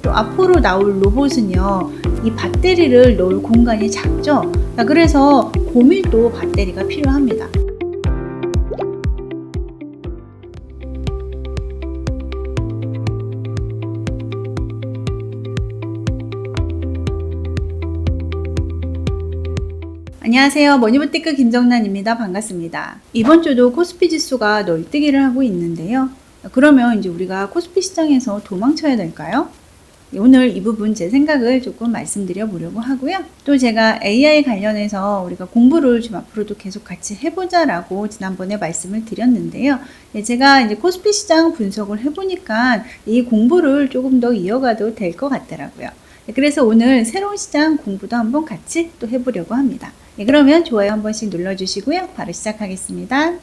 또 앞으로 나올 로봇은요, 이 배터리를 넣을 공간이 작죠. 그래서 고밀도 배터리가 필요합니다. 안녕하세요. 머니부티크 김정란입니다. 반갑습니다. 이번 주도 코스피 지수가 널뛰기를 하고 있는데요. 그러면 이제 우리가 코스피 시장에서 도망쳐야 될까요? 오늘 이 부분 제 생각을 조금 말씀드려 보려고 하고요. 또 제가 AI 관련해서 우리가 공부를 좀 앞으로도 계속 같이 해보자라고 지난번에 말씀을 드렸는데요. 제가 이제 코스피 시장 분석을 해보니까 이 공부를 조금 더 이어가도 될 것 같더라고요. 그래서 오늘 새로운 시장 공부도 한번 같이 또 해보려고 합니다. 그러면 좋아요 한 번씩 눌러주시고요. 바로 시작하겠습니다.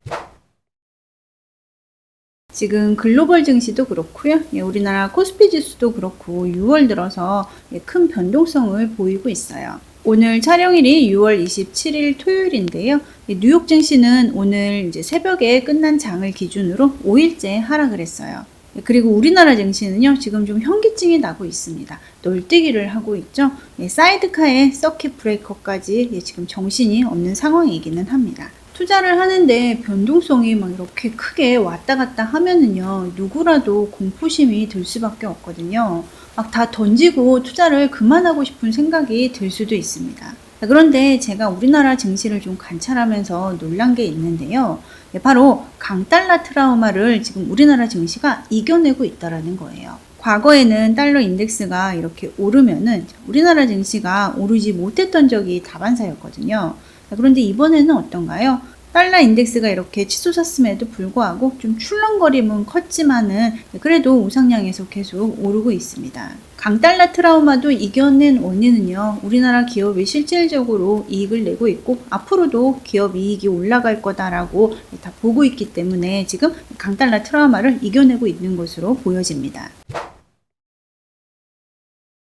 지금 글로벌 증시도 그렇고요. 우리나라 코스피 지수도 그렇고 6월 들어서 큰 변동성을 보이고 있어요. 오늘 촬영일이 6월 27일 토요일인데요. 뉴욕 증시는 오늘 이제 새벽에 끝난 장을 기준으로 5일째 하락을 했어요. 그리고 우리나라 증시는요, 지금 좀 현기증이 나고 있습니다. 널뛰기를 하고 있죠. 사이드카의 서킷 브레이커까지 지금 정신이 없는 상황이기는 합니다. 투자를 하는데 변동성이 막 이렇게 크게 왔다 갔다 하면은요, 누구라도 공포심이 들 수밖에 없거든요. 막 다 던지고 투자를 그만하고 싶은 생각이 들 수도 있습니다. 그런데 제가 우리나라 증시를 좀 관찰하면서 놀란 게 있는데요. 바로 강달러 트라우마를 지금 우리나라 증시가 이겨내고 있다는 거예요. 과거에는 달러 인덱스가 이렇게 오르면은 우리나라 증시가 오르지 못했던 적이 다반사였거든요. 그런데 이번에는 어떤가요? 달러 인덱스가 이렇게 치솟았음에도 불구하고 좀 출렁거림은 컸지만은 그래도 우상향에서 계속 오르고 있습니다. 강달러 트라우마도 이겨낸 원인은요, 우리나라 기업이 실질적으로 이익을 내고 있고 앞으로도 기업 이익이 올라갈 거다라고 다 보고 있기 때문에 지금 강달러 트라우마를 이겨내고 있는 것으로 보여집니다.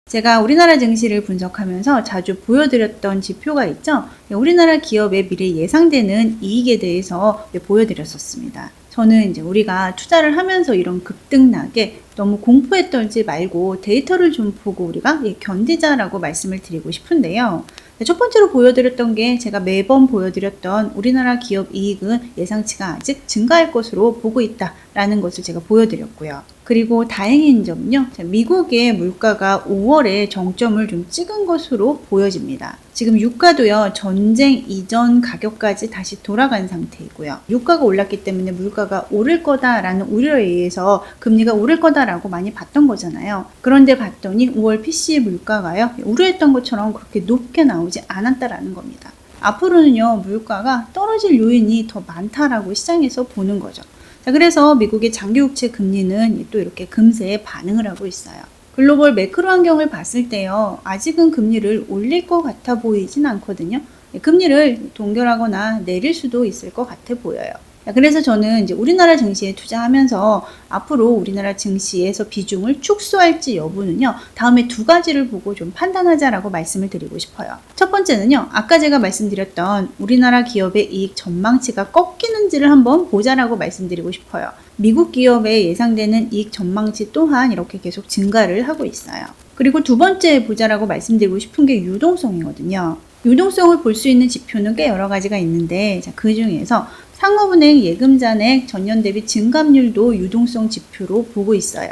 제가 우리나라 증시를 분석하면서 자주 보여드렸던 지표가 있죠. 우리나라 기업의 미래 예상되는 이익에 대해서 보여드렸었습니다. 저는 이제 우리가 투자를 하면서 이런 급등락에 너무 공포에 떨지 말고 데이터를 좀 보고 우리가 견디자라고 말씀을 드리고 싶은데요. 첫 번째로 보여드렸던 게 제가 매번 보여드렸던 우리나라 기업 이익은 예상치가 아직 증가할 것으로 보고 있다라는 것을 제가 보여드렸고요. 그리고 다행인 점은요, 미국의 물가가 5월에 정점을 좀 찍은 것으로 보여집니다. 지금 유가도요, 전쟁 이전 가격까지 다시 돌아간 상태이고요. 유가가 올랐기 때문에 물가가 오를 거다라는 우려에 의해서 금리가 오를 거다라고 많이 봤던 거잖아요. 그런데 봤더니 5월 PCE 물가가요, 우려했던 것처럼 그렇게 높게 나오지 않았다라는 겁니다. 앞으로는요, 물가가 떨어질 요인이 더 많다라고 시장에서 보는 거죠. 자, 그래서 미국의 장기국채 금리는 또 이렇게 금세 반응을 하고 있어요. 글로벌 매크로 환경을 봤을 때요, 아직은 금리를 올릴 것 같아 보이진 않거든요. 금리를 동결하거나 내릴 수도 있을 것 같아 보여요. 그래서 저는 이제 우리나라 증시에 투자하면서 앞으로 우리나라 증시에서 비중을 축소할지 여부는요, 다음에 두 가지를 보고 좀 판단하자라고 말씀을 드리고 싶어요. 첫 번째는요, 아까 제가 말씀드렸던 우리나라 기업의 이익 전망치가 꺾이는지를 한번 보자라고 말씀드리고 싶어요. 미국 기업의 예상되는 이익 전망치 또한 이렇게 계속 증가를 하고 있어요. 그리고 두 번째 보자라고 말씀드리고 싶은 게 유동성이거든요. 유동성을 볼 수 있는 지표는 꽤 여러 가지가 있는데, 자, 그 중에서 상업은행 예금잔액 전년 대비 증감률도 유동성 지표로 보고 있어요.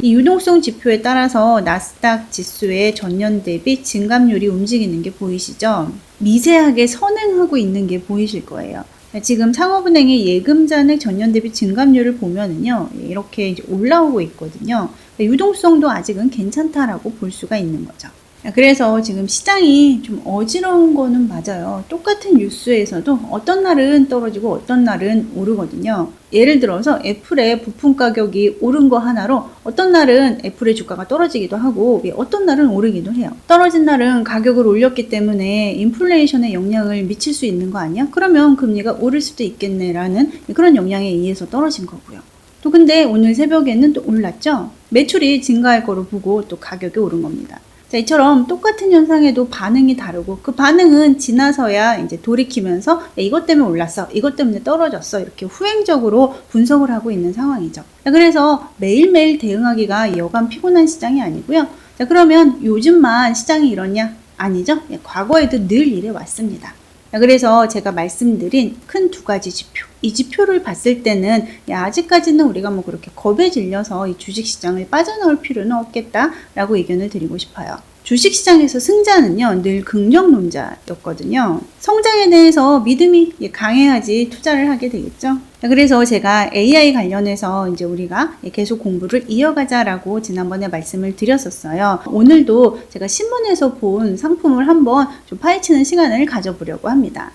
이 유동성 지표에 따라서 나스닥 지수의 전년 대비 증감률이 움직이는 게 보이시죠? 미세하게 선행하고 있는 게 보이실 거예요. 지금 상업은행의 예금잔액 전년 대비 증감률을 보면은요, 이렇게 이제 올라오고 있거든요. 유동성도 아직은 괜찮다라고 볼 수가 있는 거죠. 그래서 지금 시장이 좀 어지러운 거는 맞아요. 똑같은 뉴스에서도 어떤 날은 떨어지고 어떤 날은 오르거든요. 예를 들어서 애플의 부품 가격이 오른 거 하나로 어떤 날은 애플의 주가가 떨어지기도 하고 어떤 날은 오르기도 해요. 떨어진 날은 가격을 올렸기 때문에 인플레이션에 영향을 미칠 수 있는 거 아니야? 그러면 금리가 오를 수도 있겠네라는 그런 영향에 의해서 떨어진 거고요. 또 근데 오늘 새벽에는 또 올랐죠? 매출이 증가할 거로 보고 또 가격이 오른 겁니다. 자, 이처럼 똑같은 현상에도 반응이 다르고 그 반응은 지나서야 이제 돌이키면서 야, 이것 때문에 올랐어, 이것 때문에 떨어졌어, 이렇게 후행적으로 분석을 하고 있는 상황이죠. 자, 그래서 매일매일 대응하기가 여간 피곤한 시장이 아니고요. 자, 그러면 요즘만 시장이 이러냐? 아니죠. 예, 과거에도 늘 이래 왔습니다. 그래서 제가 말씀드린 큰 두 가지 지표, 이 지표를 봤을 때는 야, 아직까지는 우리가 뭐 그렇게 겁에 질려서 이 주식시장을 빠져나올 필요는 없겠다라고 의견을 드리고 싶어요. 주식시장에서 승자는요, 늘 긍정론자였거든요. 성장에 대해서 믿음이 강해야지 투자를 하게 되겠죠. 그래서 제가 AI 관련해서 이제 우리가 계속 공부를 이어가자라고 지난번에 말씀을 드렸었어요. 오늘도 제가 신문에서 본 상품을 한번 좀 파헤치는 시간을 가져보려고 합니다.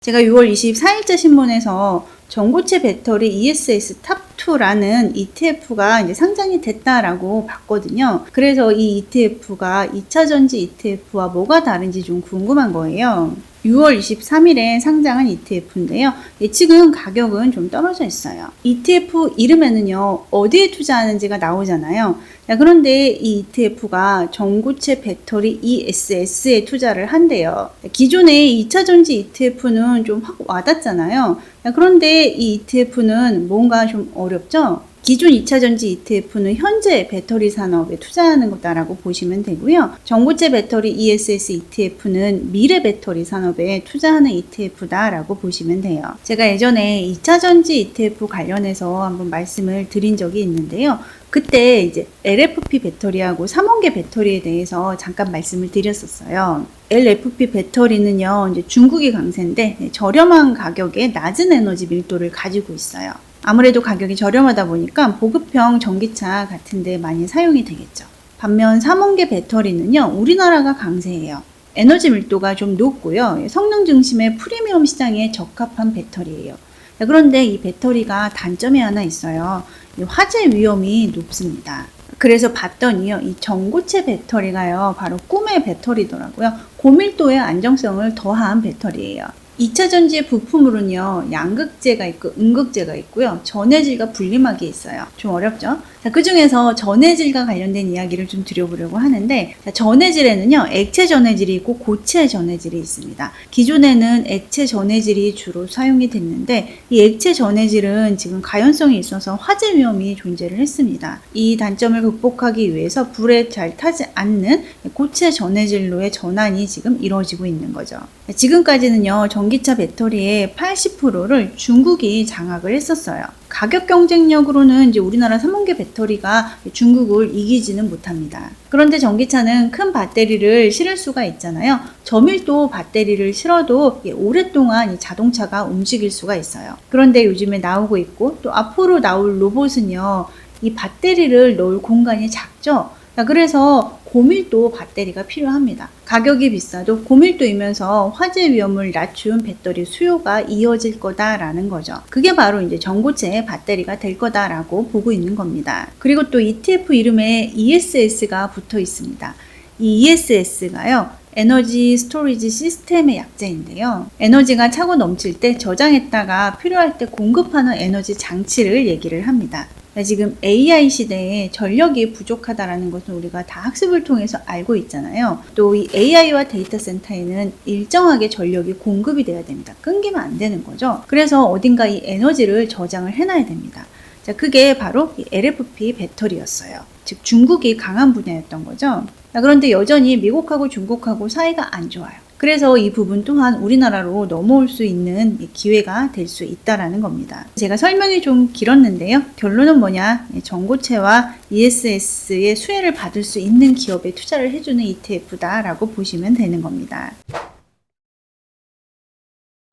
제가 6월 24일자 신문에서 전고체 배터리 ESS 탑2라는 ETF가 이제 상장이 됐다라고 봤거든요. 그래서 이 ETF가 2차 전지 ETF와 뭐가 다른지 좀 궁금한 거예요. 6월 23일에 상장한 ETF인데요. 예측은 가격은 좀 떨어져 있어요. ETF 이름에는요, 어디에 투자하는지가 나오잖아요. 자, 그런데 이 ETF가 전고체 배터리 ESS에 투자를 한대요. 기존의 2차 전지 ETF는 좀 확 와닿잖아요. 자, 그런데 이 ETF는 뭔가 좀 어렵죠? 기존 2차 전지 ETF는 현재 배터리 산업에 투자하는 거다라고 보시면 되고요. 전고체 배터리 ESS ETF는 미래 배터리 산업에 투자하는 ETF다라고 보시면 돼요. 제가 예전에 2차 전지 ETF 관련해서 한번 말씀을 드린 적이 있는데요. 그때 이제 LFP 배터리하고 3원계 배터리에 대해서 잠깐 말씀을 드렸었어요. LFP 배터리는요, 이제 중국이 강세인데 저렴한 가격에 낮은 에너지 밀도를 가지고 있어요. 아무래도 가격이 저렴하다 보니까 보급형 전기차 같은 데 많이 사용이 되겠죠. 반면 3원계 배터리는요, 우리나라가 강세예요. 에너지 밀도가 좀 높고요. 성능 중심의 프리미엄 시장에 적합한 배터리예요. 그런데 이 배터리가 단점이 하나 있어요. 화재 위험이 높습니다. 그래서 봤더니요, 이 전고체 배터리가요, 바로 꿈의 배터리더라고요. 고밀도의 안정성을 더한 배터리예요. 2차 전지의 부품으로는요, 양극재가 있고 음극재가 있고요. 전해질과 분리막이 있어요. 좀 어렵죠? 자, 그 중에서 전해질과 관련된 이야기를 좀 드려보려고 하는데, 자, 전해질에는요, 액체 전해질이 있고 고체 전해질이 있습니다. 기존에는 액체 전해질이 주로 사용이 됐는데, 이 액체 전해질은 지금 가연성이 있어서 화재 위험이 존재를 했습니다. 이 단점을 극복하기 위해서 불에 잘 타지 않는 고체 전해질로의 전환이 지금 이루어지고 있는 거죠. 자, 지금까지는요, 전기차 배터리의 80%를 중국이 장악을 했었어요. 가격 경쟁력으로는 이제 우리나라 3원계 배터리가 중국을 이기지는 못합니다. 그런데 전기차는 큰 배터리를 실을 수가 있잖아요. 저밀도 배터리를 실어도 오랫동안 이 자동차가 움직일 수가 있어요. 그런데 요즘에 나오고 있고 또 앞으로 나올 로봇은요, 이 배터리를 넣을 공간이 작죠. 그래서 고밀도 배터리가 필요합니다. 가격이 비싸도 고밀도이면서 화재 위험을 낮춘 배터리 수요가 이어질 거다라는 거죠. 그게 바로 이제 전고체 배터리가 될 거다라고 보고 있는 겁니다. 그리고 또 ETF 이름에 ESS가 붙어 있습니다. 이 ESS가요, 에너지 스토리지 시스템의 약자인데요. 에너지가 차고 넘칠 때 저장했다가 필요할 때 공급하는 에너지 장치를 얘기를 합니다. 지금 AI 시대에 전력이 부족하다라는 것은 우리가 다 학습을 통해서 알고 있잖아요. 또 이 AI와 데이터 센터에는 일정하게 전력이 공급이 돼야 됩니다. 끊기면 안 되는 거죠. 그래서 어딘가 이 에너지를 저장을 해놔야 됩니다. 자, 그게 바로 이 LFP 배터리였어요. 즉 중국이 강한 분야였던 거죠. 자, 그런데 여전히 미국하고 중국하고 사이가 안 좋아요. 그래서 이 부분 또한 우리나라로 넘어올 수 있는 기회가 될 수 있다라는 겁니다. 제가 설명이 좀 길었는데요. 결론은 뭐냐? 전고체와 ESS의 수혜를 받을 수 있는 기업에 투자를 해주는 ETF다라고 보시면 되는 겁니다.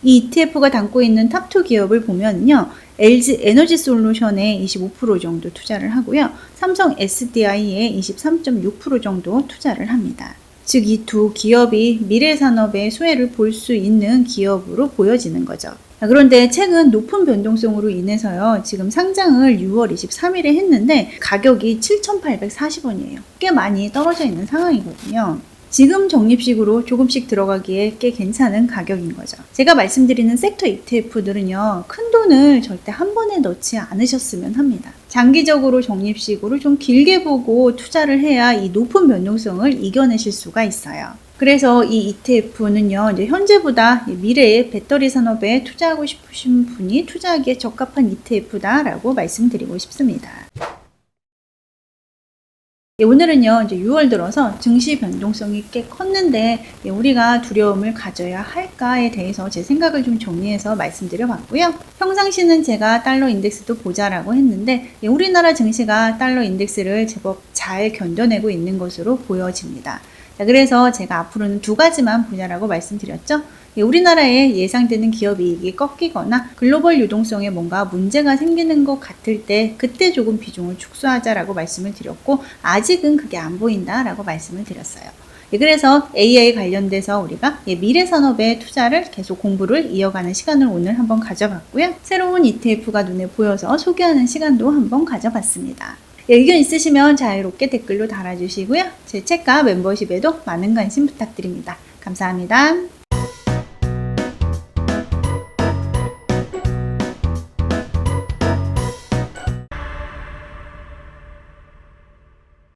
이 ETF가 담고 있는 탑2 기업을 보면요. LG 에너지 솔루션에 25% 정도 투자를 하고요. 삼성 SDI에 23.6% 정도 투자를 합니다. 즉, 이 두 기업이 미래 산업의 수혜를 볼 수 있는 기업으로 보여지는 거죠. 그런데 최근 높은 변동성으로 인해서요, 지금 상장을 6월 23일에 했는데 가격이 7,840원이에요. 꽤 많이 떨어져 있는 상황이거든요. 지금 적립식으로 조금씩 들어가기에 꽤 괜찮은 가격인 거죠. 제가 말씀드리는 섹터 ETF들은요, 큰 돈을 절대 한 번에 넣지 않으셨으면 합니다. 장기적으로 적립식으로 좀 길게 보고 투자를 해야 이 높은 변동성을 이겨내실 수가 있어요. 그래서 이 ETF는요, 이제 현재보다 미래의 배터리 산업에 투자하고 싶으신 분이 투자하기에 적합한 ETF다라고 말씀드리고 싶습니다. 오늘은요, 이제 6월 들어서 증시 변동성이 꽤 컸는데 우리가 두려움을 가져야 할까에 대해서 제 생각을 좀 정리해서 말씀드려 봤고요. 평상시는 제가 달러 인덱스도 보자라고 했는데 우리나라 증시가 달러 인덱스를 제법 잘 견뎌내고 있는 것으로 보여집니다. 자, 그래서 제가 앞으로는 두 가지만 보자라고 말씀드렸죠. 우리나라에 예상되는 기업 이익이 꺾이거나 글로벌 유동성에 뭔가 문제가 생기는 것 같을 때 그때 조금 비중을 축소하자라고 말씀을 드렸고, 아직은 그게 안 보인다라고 말씀을 드렸어요. 그래서 AI 관련돼서 우리가 미래 산업의 투자를 계속 공부를 이어가는 시간을 오늘 한번 가져봤고요. 새로운 ETF가 눈에 보여서 소개하는 시간도 한번 가져봤습니다. 의견 있으시면 자유롭게 댓글로 달아주시고요. 제 책과 멤버십에도 많은 관심 부탁드립니다. 감사합니다.